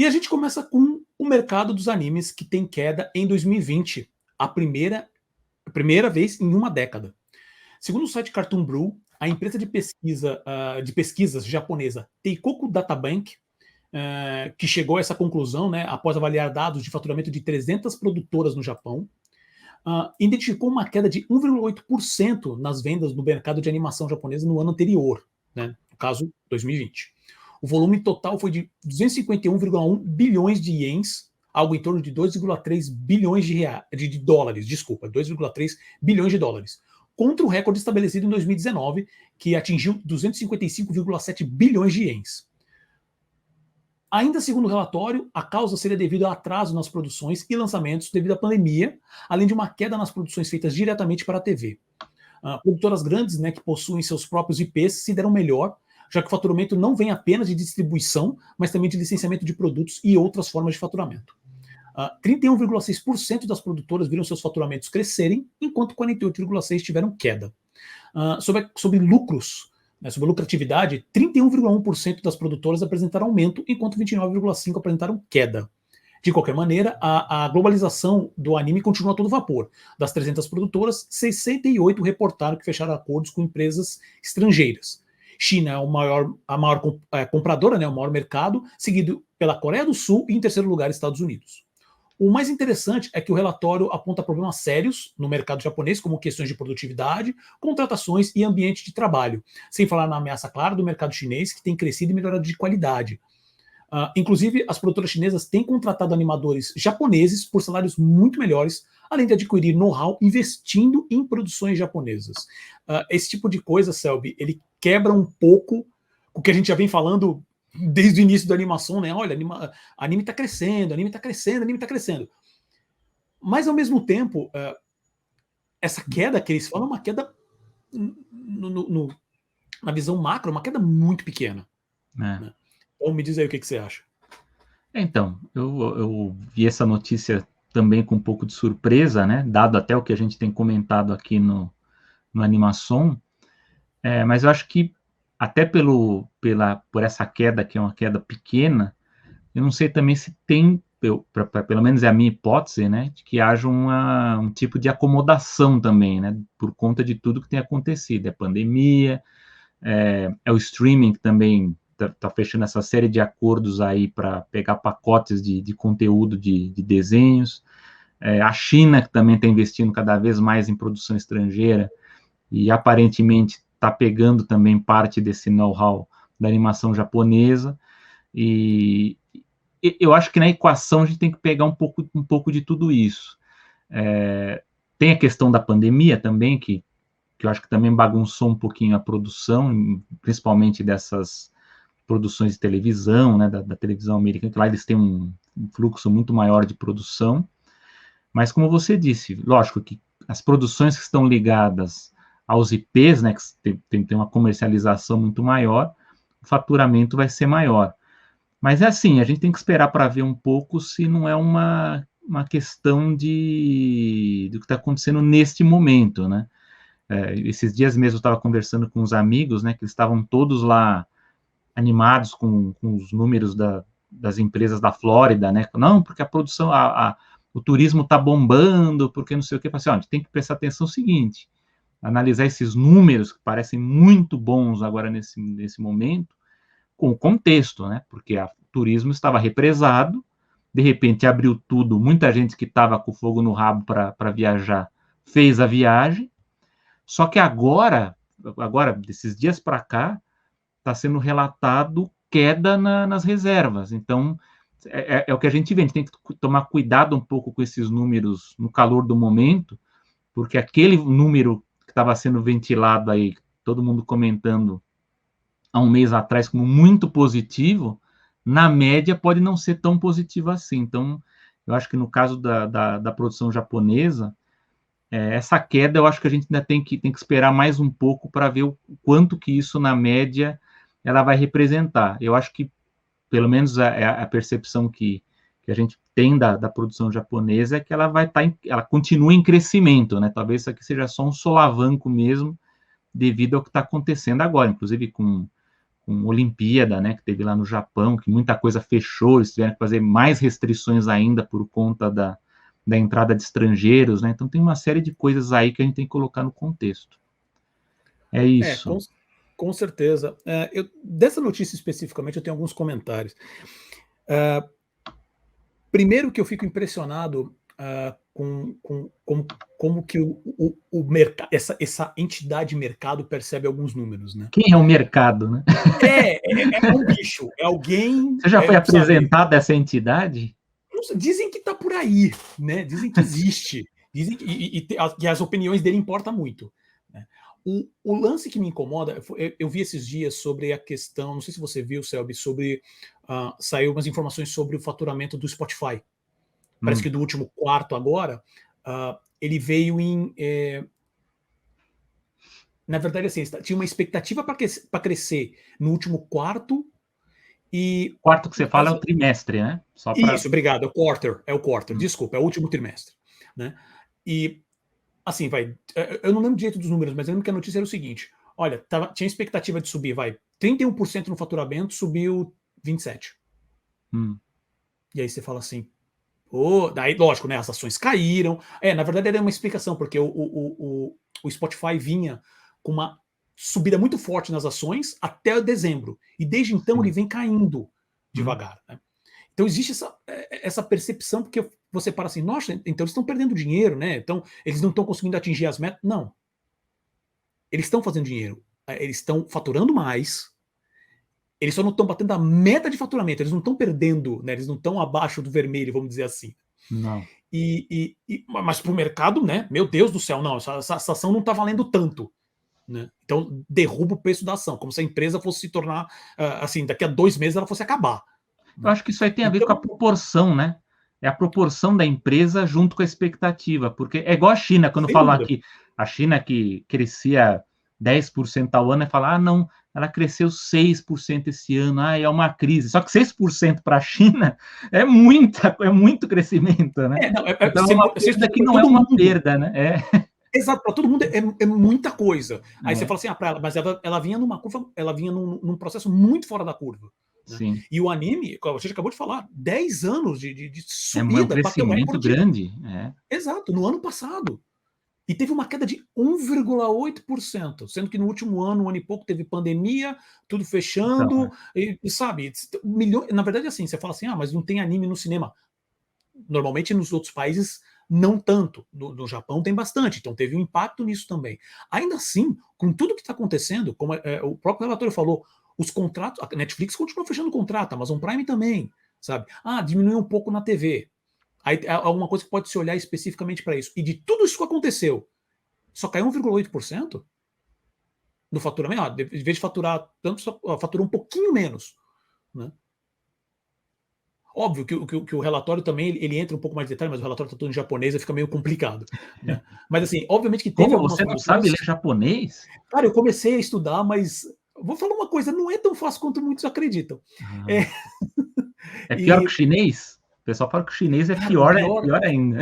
E a gente começa com o mercado dos animes que tem queda em 2020, a primeira vez em uma década. Segundo o site Cartoon Brew, a empresa de pesquisas japonesa Teikoku Databank, que chegou a essa conclusão, né, após avaliar dados de faturamento de 300 produtoras no Japão, identificou uma queda de 1,8% nas vendas no mercado de animação japonesa no ano anterior, né, no caso 2020. O volume total foi de 251,1 bilhões de ienes, algo em torno de 2,3 bilhões de dólares, 2,3 bilhões de dólares, contra o recorde estabelecido em 2019, que atingiu 255,7 bilhões de ienes. Ainda segundo o relatório, a causa seria devido ao atraso nas produções e lançamentos devido à pandemia, além de uma queda nas produções feitas diretamente para a TV. Produtoras grandes, né, que possuem seus próprios IPs se deram melhor, já que o faturamento não vem apenas de distribuição, mas também de licenciamento de produtos e outras formas de faturamento. 31,6% das produtoras viram seus faturamentos crescerem, enquanto 48,6% tiveram queda. Sobre lucros, né, sobre lucratividade, 31,1% das produtoras apresentaram aumento, enquanto 29,5% apresentaram queda. De qualquer maneira, a globalização do anime continua a todo vapor. Das 300 produtoras, 68 reportaram que fecharam acordos com empresas estrangeiras. China é a maior compradora, né, o maior mercado, seguido pela Coreia do Sul e, em terceiro lugar, Estados Unidos. O mais interessante é que o relatório aponta problemas sérios no mercado japonês, como questões de produtividade, contratações e ambiente de trabalho, sem falar na ameaça clara do mercado chinês, que tem crescido e melhorado de qualidade. Inclusive, as produtoras chinesas têm contratado animadores japoneses por salários muito melhores, além de adquirir know-how investindo em produções japonesas. Esse tipo de coisa, Selby, ele quebra um pouco o que a gente já vem falando desde o início da animação, né? Olha, anime tá crescendo, anime tá crescendo, anime tá crescendo. Mas, ao mesmo tempo, essa queda que eles falam é uma queda, na visão macro, uma queda muito pequena. Né? Então, me diz aí o que você acha. Então, eu vi essa notícia também com um pouco de surpresa, né? Dado até o que a gente tem comentado aqui no Animação, mas eu acho que até por essa queda, que é uma queda pequena, eu não sei também se tem, pelo menos é a minha hipótese, né, de que haja um tipo de acomodação também, né, por conta de tudo que tem acontecido, pandemia, o streaming que também está fechando essa série de acordos aí para pegar pacotes de conteúdo de desenhos, a China que também está investindo cada vez mais em produção estrangeira e aparentemente está pegando também parte desse know-how da animação japonesa, e eu acho que na equação a gente tem que pegar um pouco de tudo isso. Tem a questão da pandemia também, que eu acho que também bagunçou um pouquinho a produção, principalmente dessas produções de televisão, né, da televisão americana, que lá eles têm um fluxo muito maior de produção. Mas, como você disse, lógico que as produções que estão ligadas aos IPs, né, que tem uma comercialização muito maior, o faturamento vai ser maior. Mas é assim, a gente tem que esperar para ver um pouco se não é uma questão do que está acontecendo neste momento, né? Esses dias mesmo eu estava conversando com uns amigos, né, que estavam todos lá animados com os números das empresas da Flórida, né? Não, porque a produção, o turismo está bombando, porque não sei o que. Eu falei assim, a gente tem que prestar atenção no seguinte, analisar esses números que parecem muito bons agora nesse momento, com o contexto, né? Porque o turismo estava represado, de repente abriu tudo, muita gente que estava com fogo no rabo para viajar fez a viagem, só que agora desses dias para cá, está sendo relatado queda nas reservas. Então, é o que a gente vê, a gente tem que tomar cuidado um pouco com esses números no calor do momento, porque aquele número que estava sendo ventilado aí, todo mundo comentando há um mês atrás como muito positivo, na média pode não ser tão positivo assim. Então, eu acho que no caso da produção japonesa, essa queda eu acho que a gente ainda tem que esperar mais um pouco para ver o quanto que isso, na média, ela vai representar. Eu acho que, pelo menos a percepção que a gente tem da produção japonesa é que ela ela continua em crescimento, né? Talvez isso aqui seja só um solavanco mesmo, devido ao que está acontecendo agora, inclusive com com Olimpíada, né, que teve lá no Japão, que muita coisa fechou, eles tiveram que fazer mais restrições ainda por conta da entrada de estrangeiros, né? Então tem uma série de coisas aí que a gente tem que colocar no contexto. É isso. Com certeza. Dessa notícia especificamente, eu tenho alguns comentários. Primeiro que eu fico impressionado como que o mercado, essa entidade mercado percebe alguns números, né? Quem é o mercado, né? É um bicho, é alguém. Você já foi apresentado essa entidade? Dizem que está por aí, né? Dizem que existe. Dizem que as opiniões dele importam muito. Né? O lance que me incomoda, eu vi esses dias sobre a questão, não sei se você viu, Selby, sobre saiu umas informações sobre o faturamento do Spotify. Parece que do último quarto agora, ele veio na verdade, assim, tinha uma expectativa para crescer no último quarto e... Quarto que você fala é o trimestre, né? Isso, obrigado, é o quarter, desculpa, é o último trimestre. Né? E, assim, eu não lembro direito dos números, mas eu lembro que a notícia era o seguinte, olha, tinha expectativa de subir, 31% no faturamento, subiu 27%. E aí você fala assim, daí, lógico, né, as ações caíram. Na verdade, era uma explicação, porque o Spotify vinha com uma subida muito forte nas ações até dezembro. E desde então ele vem caindo devagar. Né? Então existe essa percepção, porque você para assim, nossa, então eles estão perdendo dinheiro, né? Então eles não estão conseguindo atingir as metas. Não. Eles estão fazendo dinheiro. Eles estão faturando mais. Eles só não estão batendo a meta de faturamento, eles não estão perdendo, né? Eles não estão abaixo do vermelho, vamos dizer assim. Não. Mas para o mercado, né? Meu Deus do céu, não, essa ação não está valendo tanto. Né? Então derruba o preço da ação, como se a empresa fosse se tornar, assim, daqui a 2 meses ela fosse acabar. Eu acho que isso aí tem a ver com a proporção, né? É a proporção da empresa junto com a expectativa, porque é igual a China, quando falam aqui, a China que crescia 10% ao ano, é falar, não, ela cresceu 6% esse ano, é uma crise. Só que 6% para a China é muito crescimento, né? Então é uma perda que não é uma perda, né? Exato, para todo mundo é muita coisa. Aí você fala assim, para ela, mas ela vinha numa curva, ela vinha num processo muito fora da curva. Né? Sim. E o anime, você acabou de falar, 10 anos de subida. É um crescimento grande. Exato, no ano passado. E teve uma queda de 1,8%, sendo que no último ano, um ano e pouco, teve pandemia, tudo fechando, e sabe, na verdade, assim, você fala assim, mas não tem anime no cinema. Normalmente, nos outros países, não tanto. No Japão tem bastante, então teve um impacto nisso também. Ainda assim, com tudo que está acontecendo, como o próprio relatório falou, os contratos, a Netflix continua fechando contrato, a Amazon Prime também, sabe? Diminuiu um pouco na TV. Aí alguma coisa que pode se olhar especificamente para isso. E de tudo isso que aconteceu, só caiu 1,8% no faturamento. Em vez de faturar tanto, só faturou um pouquinho menos. Né? Óbvio que o relatório também ele entra um pouco mais de detalhe, mas o relatório está todo em japonês e fica meio complicado. Né? Mas assim, obviamente que teve algumas... Você não sabe ler japonês? Cara, eu comecei a estudar, mas vou falar uma coisa, não é tão fácil quanto muitos acreditam. É pior que o chinês? O pessoal fala que o chinês é pior ainda.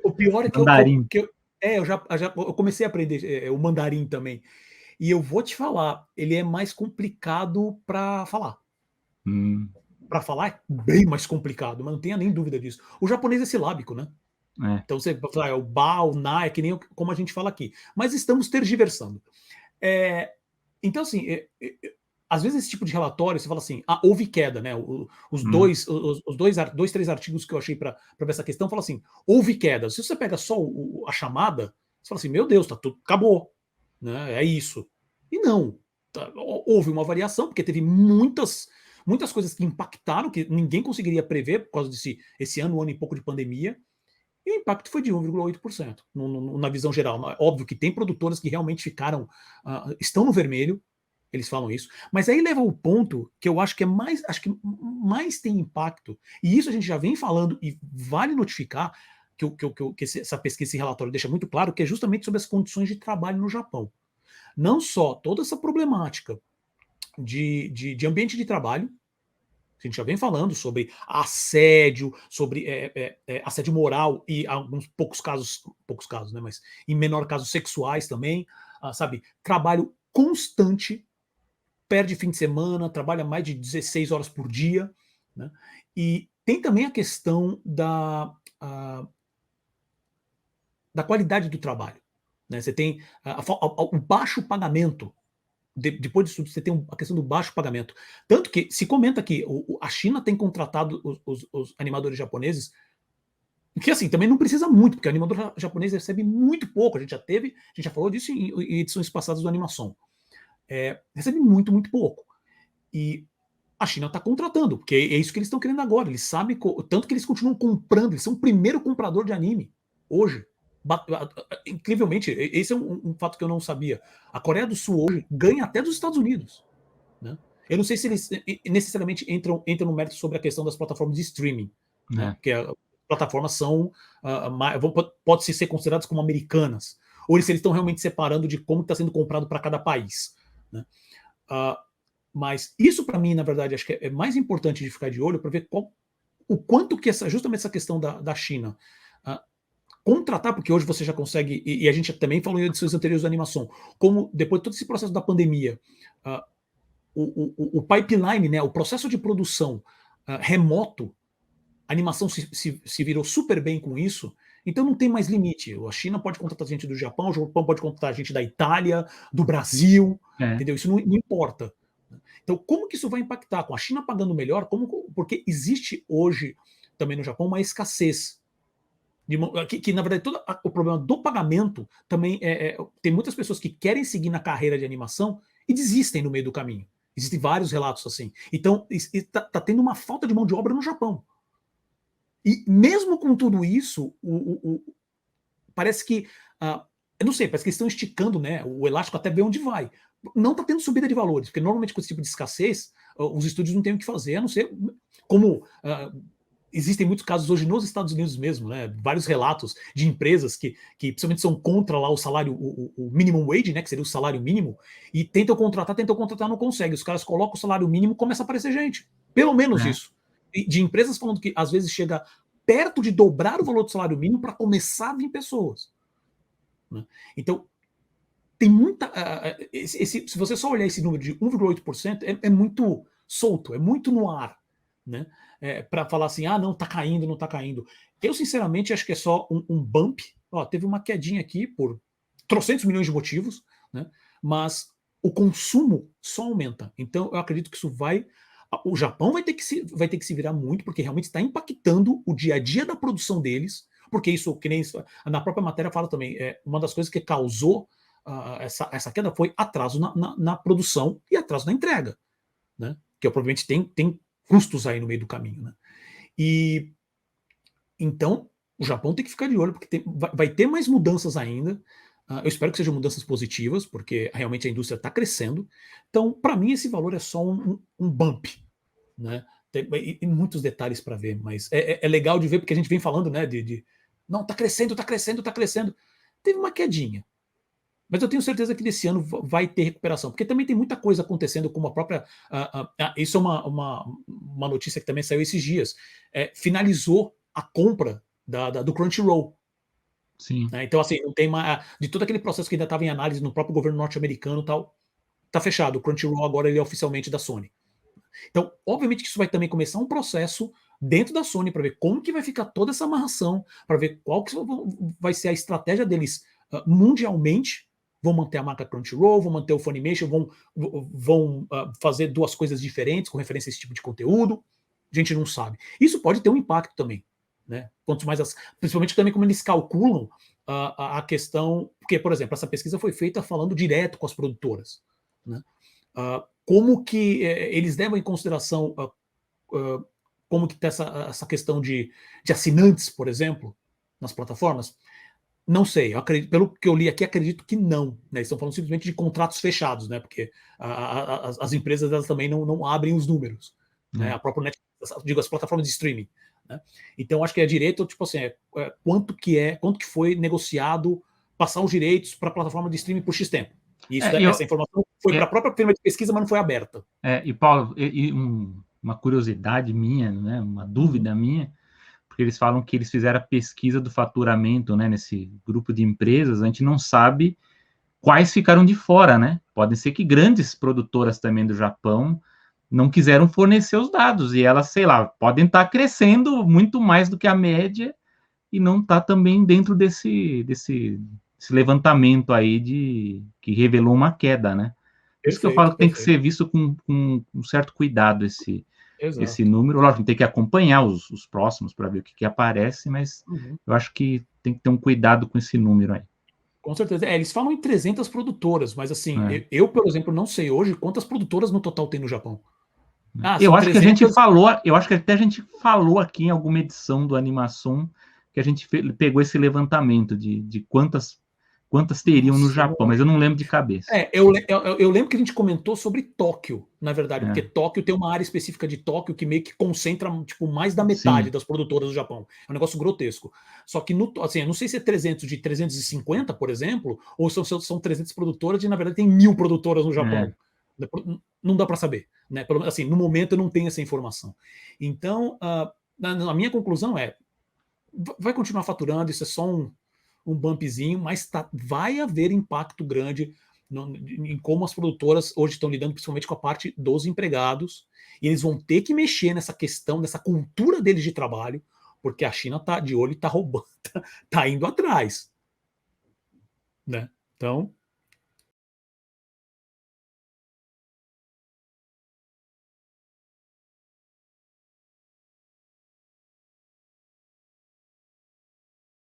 O pior é que eu comecei a aprender o mandarim também. E eu vou te falar, ele é mais complicado para falar. Para falar é bem mais complicado, mas não tenha nem dúvida disso. O japonês é silábico, né? Então você fala, o ba, o na, é que nem como a gente fala aqui. Mas estamos tergiversando. Então, assim, às vezes esse tipo de relatório, você fala assim, houve queda, né? Os dois, três artigos que eu achei para ver essa questão, fala assim, houve queda. Se você pega só a chamada, você fala assim, meu Deus, tá tudo, acabou. Né? É isso. E não. Houve uma variação, porque teve muitas coisas que impactaram, que ninguém conseguiria prever por causa esse ano e pouco de pandemia, e o impacto foi de 1,8% na visão geral. Óbvio que tem produtoras que realmente estão no vermelho, eles falam isso, mas aí leva ao ponto que eu acho que mais tem impacto, e isso a gente já vem falando, e vale notificar que essa pesquisa, esse relatório deixa muito claro, que é justamente sobre as condições de trabalho no Japão. Não só toda essa problemática de ambiente de trabalho, a gente já vem falando sobre assédio, sobre assédio moral e alguns poucos casos, né, mas em menor caso sexuais também, sabe? Trabalho constante, perde fim de semana, trabalha mais de 16 horas por dia, né? E tem também a questão da qualidade do trabalho, né? Você tem o baixo pagamento. Depois disso tudo, você tem a questão do baixo pagamento. Tanto que se comenta que a China tem contratado os animadores japoneses, que assim, também não precisa muito, porque o animador japonês recebe muito pouco. A gente já falou disso em edições passadas do Animação. Recebe muito, muito pouco. E a China está contratando, porque é isso que eles estão querendo agora. Eles sabem, tanto que eles continuam comprando, eles são o primeiro comprador de anime hoje. Incrivelmente, esse é um fato que eu não sabia. A Coreia do Sul hoje ganha até dos Estados Unidos, né? Eu não sei se eles necessariamente entram no mérito sobre a questão das plataformas de streaming, né? Porque as plataformas são pode ser consideradas como americanas, ou se eles estão realmente separando de como está sendo comprado para cada país, né? Mas isso para mim, na verdade, acho que é mais importante de ficar de olho para ver o quanto que justamente essa questão da China contratar, porque hoje você já consegue, e a gente também falou em edições anteriores da Animação, como depois de todo esse processo da pandemia, o pipeline, né, o processo de produção remoto, a animação se virou super bem com isso, então não tem mais limite. A China pode contratar gente do Japão, o Japão pode contratar gente da Itália, do Brasil, entendeu? Isso não importa. Então, como que isso vai impactar? Com a China pagando melhor, porque existe hoje também no Japão uma escassez. Que na verdade, todo o problema do pagamento também tem muitas pessoas que querem seguir na carreira de animação e desistem no meio do caminho. Existem vários relatos assim. Então, está tendo uma falta de mão de obra no Japão. E mesmo com tudo isso, parece que, eu não sei, parece que eles estão esticando, né, o elástico até ver onde vai. Não está tendo subida de valores, porque normalmente com esse tipo de escassez, os estúdios não têm o que fazer, a não ser como existem muitos casos hoje nos Estados Unidos mesmo, né? Vários relatos de empresas que principalmente são contra lá o salário, o minimum wage, né? Que seria o salário mínimo, e tentam contratar, não conseguem. Os caras colocam o salário mínimo, começa a aparecer gente. Pelo menos isso. De empresas falando que às vezes chega perto de dobrar o valor do salário mínimo para começar a vir pessoas, né? Então, tem muita. Se você só olhar esse número de 1,8%, é muito solto, é muito no ar, né? Para falar assim, não tá caindo, não tá caindo. Eu, sinceramente, acho que é só um bump. Teve uma quedinha aqui por trocentos milhões de motivos, né? Mas o consumo só aumenta. Então, eu acredito que isso vai. O Japão vai ter que se virar muito, porque realmente está impactando o dia a dia da produção deles, porque isso, que nem na própria matéria fala também, uma das coisas que causou essa queda foi atraso na produção e atraso na entrega, né? Que provavelmente tem custos aí no meio do caminho, né? E então o Japão tem que ficar de olho, porque vai ter mais mudanças ainda. Eu espero que sejam mudanças positivas, porque realmente a indústria está crescendo. Então, para mim, esse valor é só um bump, né? Tem muitos detalhes para ver, mas é legal de ver, porque a gente vem falando, né? Não, está crescendo, está crescendo, está crescendo. Teve uma quedinha. Mas eu tenho certeza que nesse ano vai ter recuperação, porque também tem muita coisa acontecendo, como a própria. Isso é uma notícia que também saiu esses dias. Finalizou a compra do Crunchyroll. Sim. Então, assim, não tem mais. De todo aquele processo que ainda estava em análise no próprio governo norte-americano e tal, tá fechado. O Crunchyroll agora ele é oficialmente da Sony. Então, obviamente que isso vai também começar um processo dentro da Sony para ver como que vai ficar toda essa amarração, para ver qual que vai ser a estratégia deles mundialmente. Vão manter a marca Crunchyroll, vão manter o Funimation, vão fazer duas coisas diferentes com referência a esse tipo de conteúdo. A gente não sabe. Isso pode ter um impacto também, né? Quanto mais principalmente também como eles calculam a questão, porque, por exemplo, essa pesquisa foi feita falando direto com as produtoras, né? Como que eles levam em consideração como que está essa questão de assinantes, por exemplo, nas plataformas. Não sei, eu acredito, pelo que eu li aqui, acredito que não, né? Estão falando simplesmente de contratos fechados, né? Porque as empresas elas também não abrem os números, né? A própria Netflix, digo, as plataformas de streaming, né? Então acho que é direito, tipo assim, quanto que foi negociado passar os direitos para a plataforma de streaming por X tempo. E essa informação foi para a própria firma de pesquisa, mas não foi aberta. E Paulo, uma curiosidade minha, né? Uma dúvida minha, porque eles falam que eles fizeram a pesquisa do faturamento, né, nesse grupo de empresas. A gente não sabe quais ficaram de fora, né? Pode ser que grandes produtoras também do Japão não quiseram fornecer os dados, e elas, sei lá, podem estar crescendo muito mais do que a média e não tá também dentro desse levantamento aí que revelou uma queda, né? Por isso que eu falo Perfeito, que tem que perfeito. ser visto com um certo cuidado esse Exato. número. Lógico, tem que acompanhar os próximos para ver o que aparece, mas Uhum. eu acho que tem que ter um cuidado com esse número aí. Com certeza. Eles falam em 300 produtoras, mas assim, Né? por exemplo, não sei hoje quantas produtoras no total tem no Japão. Ah, Eu são acho que a gente 300. falou, eu acho que até a gente falou aqui em alguma edição do Animação que a gente pegou esse levantamento de quantas teriam no Nossa, Japão, mas eu não lembro de cabeça. eu lembro que a gente comentou sobre Tóquio, na verdade, É, porque Tóquio tem uma área específica de Tóquio que meio que concentra tipo, mais da metade sim, das produtoras do Japão. É um negócio grotesco. Só que, assim, eu não sei se é 300 de 350, por exemplo, ou são 300 produtoras e, na verdade, tem 1.000 produtoras no é, Japão. Não dá para saber. Né? Assim, no momento eu não tenho essa informação. Então, a minha conclusão é, vai continuar faturando, isso é só um bumpzinho, mas vai haver impacto grande em como as produtoras hoje estão lidando, principalmente com a parte dos empregados, e eles vão ter que mexer nessa questão, nessa cultura deles de trabalho, porque a China está de olho e está roubando, está indo atrás. Né? Então.